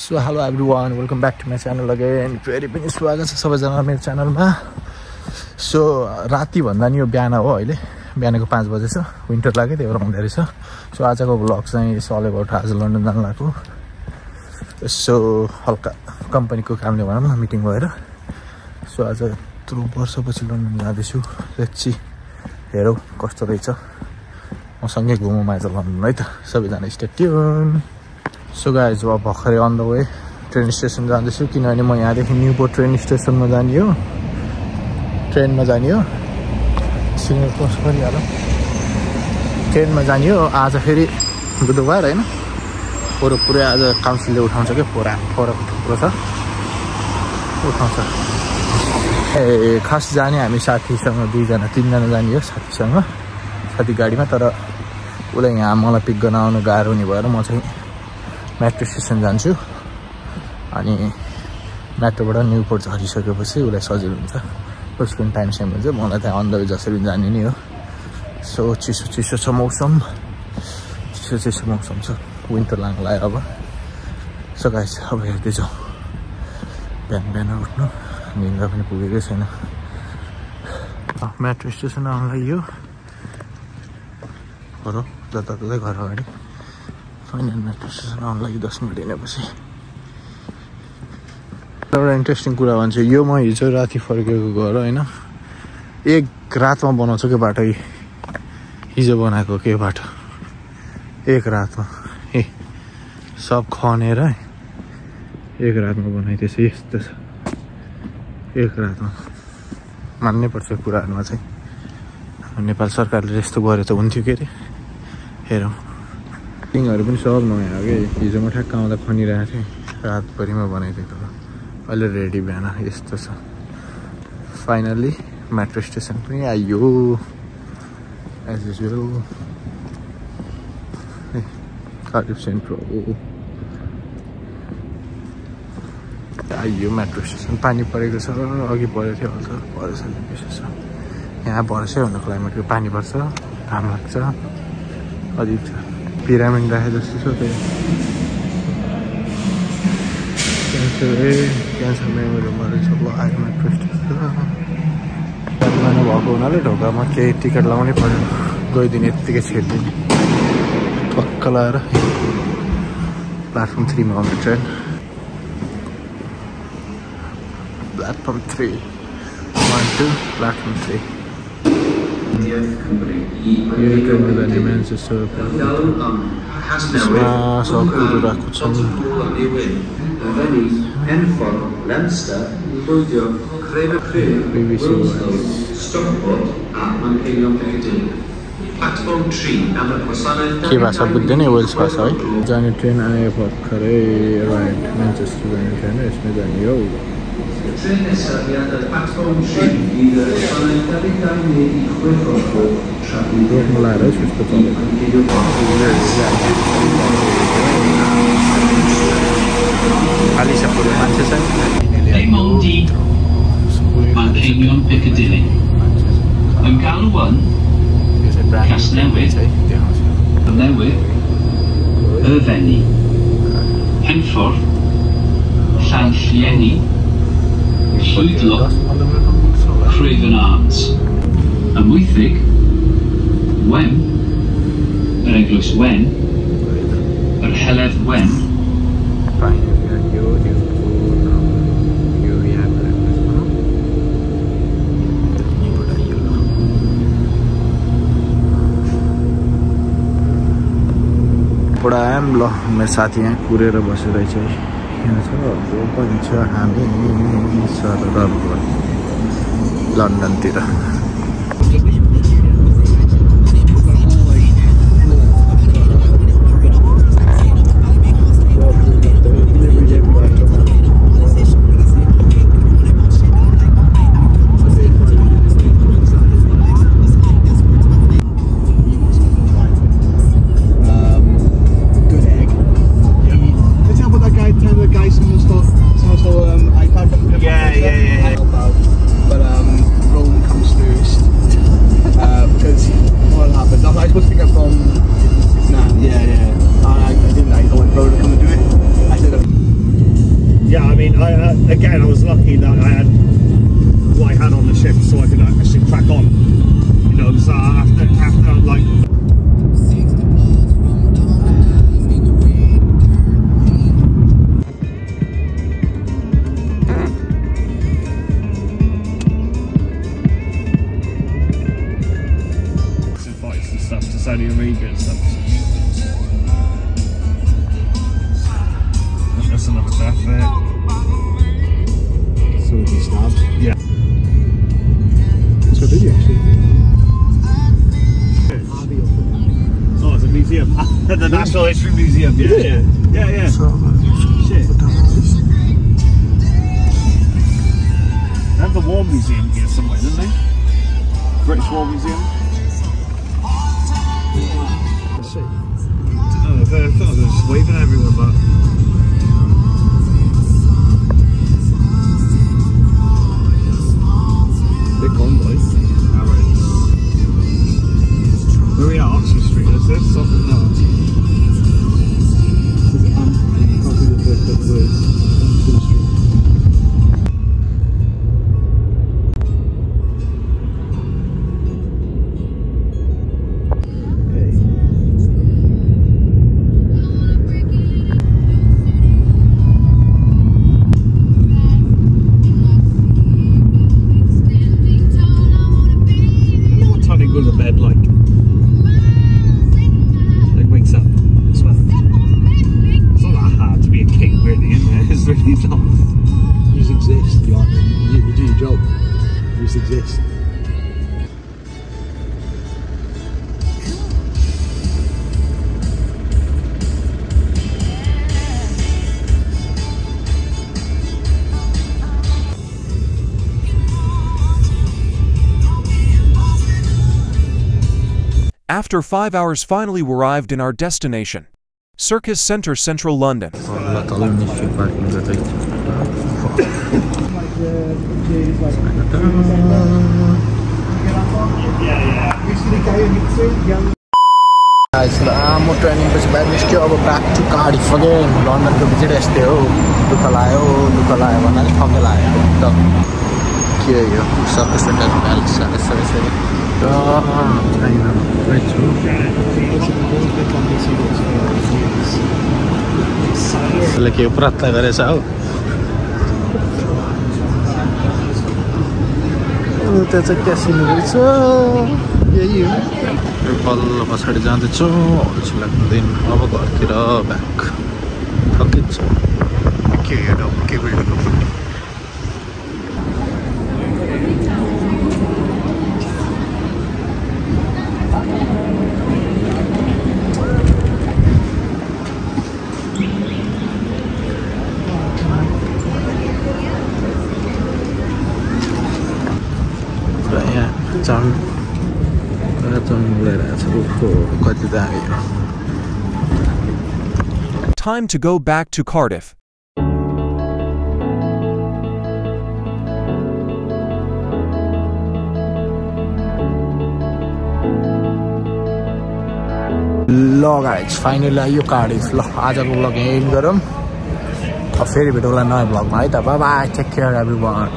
So hello everyone, welcome back to my channel again. फेरि पनि स्वागत छ सबैजना मेरो च्यानलमा. सो राति भन्दा नि यो बिहान हो अहिले. बिहानको 5 बजे छ. विन्टर लाग्यो त्यही भएर हुँदै रहेछ. सो आजको भ्लग चाहिँ सलेबाट आज लन्डन जान लाग्यो. सो हल्का कम्पनीको कामले भनौँ न मिटिङ भएर. सो आज 3 वर्षपछि लन्डन जाँदैछु. लेट्स सी हेरौँ कस्तो रहेछ. म सँगै घुमौँ आज लन्डन है त. सबैजना स्टे ट्युन. सो गाइज अब भर्खरै on the way train station जाँदैछु किनभने म यहाँदेखि न्युपोर्ट ट्रेन स्टेसनमा जाने हो. ट्रेनमा जाने हो. सिग्नल क्रस गरिहालौँ. ट्रेनमा जाने हो. आज फेरि बुधबार होइन. पुरै आज काउन्सिलले उठाउँछ क्या. फोहोरको थुप्रो छ उठाउँछ. खास जाने हामी साथीसँग 3जना जाने हो. साथी गाडीमा. तर उसलाई यहाँ मलाई पिक गर्न आउनु गाह्रो हुने भएर म चाहिँ मेट्रो स्टेसन जान्छु. अनि मेट्रोबाट न्युपोर्ट झरिसकेपछि उसलाई सजिलो हुन्छ. उसको पनि टाइम सेम हुन्छ. मलाई त्यहाँ अन द वे जसरी जाने नै हो. सो चिसो छ मौसम. चिसो मौसम छ. विन्टर लाग्नु लाग्यो अब. सो गाइस अब हेर्दै जाउँ. बिहान उठ्नु निन्द्रा पनि पुगेकै छैन. मेट्रो स्टेसन आउनु लाग्यो. जताततै घर अगाडि फाइनल मेट्रो स्टेसन आउनु लागि 10 मिनट हिँडेपछि. एउटा इन्ट्रेस्टिङ कुरा भन्छ. यो म हिजो राति फर्केको घर होइन. एक रातमा बनाउँछु के बाटो. हिजो बनाएको के बाटो एक रातमा सब खनेर एक रातमा बनाइदिएछ. यस्तो छ एक रातमा. मान्नै पर्छ कुराहरूमा चाहिँ. नेपाल सरकारले यस्तो गरे त हुन्थ्यो के अरे. हेरौँ टिङहरू पनि सब नयाँ हो कि. हिजो म ठ्याक्क आउँदा खनिरहेको थिएँ. रातभरिमा बनाइदिएको त अहिले रेडी. बिहान यस्तो छ. फाइनल्ली मेट्रो स्टेसन पनि आइयो एज युजुअल. कार्डिफ सेन्ट्रल आइयो मेट्रो स्टेसन. पानी परेको छ. अघि परेको थियो हल्का परेछ. विशेष छ यहाँ वर्षै हुँदा क्लाइमेटको पानी पर्छ. घाम लाग्छ. अजिब छ. पिरामिड राखे जस्तो छ. त्यही क्यान्सर मेमोरीमा रहेछ. ल आयो मेट्रो स्टेसन. जानु भएको हुनाले ढोकामा केही टिकट लगाउनै पऱ्यो. गइदिने यत्तिकै छिर्दिने पक्क लगाएर. प्लेटफर्म 3 मा आउने ट्रेन. Platform 3 1 2 platform 3. यो ट्रेनमा जाने म्यान्चेस्टर यसमा सब कुरो राखेको छन्. के भाषा बुझ्दैन. वेल्स भाषा है. जाने ट्रेन आयो भर्खरै. राइट म्यान्चेस्टर जाने ट्रेन हो. यसमा जाने हो. रोक्नु लगाएर त्यसको चलेको खाली सबै मान्छे छ. on Piccadilly. O'Callaghan, Casnewydd, Newydd, Irveni, Penffordd, Llanllienni, Llwydloch, Craven Arms, Amwythig, Wen, yr Eglwys Wen, yr Heledd Wen, बडा आम. ल मेरो साथी यहाँ कुरेर बसेरहेछ. यहाँ छ पनि छ. हामी सरर लन्डनतिर. But Rome comes through Saudi Arabia and stuff. That's another traffic. Saudi snobs. Yeah. So did you actually? Oh, it's a museum. The National History Museum. Yeah. Yeah. Shit. They have the War Museum here somewhere, don't they? British War Museum. Let's see. Oh, I thought they were just waving at everyone, but big convoy. Where are we at? Oxford Street, is this? Something? No. Go to bed like wakes up as well. It's not that hard to be a king, really, is it? It's really not. You just exist. You do your job. You just exist. After 5 hours, finally we arrived in our destination, Circus Centre, Central London. लामो training पछि बाहिर निस्क्यो अब back to Cardiff again लन्डनको visit यस्तै हो दुःख लाग्यो भन्नाले ठक्कै लाग्यो त के यो सर्कस सेन्टर प्यालेस यसले के प्रार्थना गरेछ हौ त्यो चाहिँ क्यासिनो रहेछ यही हो बल्ल पछाडि जाँदैछु अल्छी लाग्दैन अब घरतिर ब्याक थकिन्छ के हेरौँ के building Time to go back to Cardiff. ल गाइज फाइनली आयो कार्डिफ ल आजको ब्लग यही गरौँ अब फेरि भेटौँला नयाँ ब्लगमा है त bye bye take care everyone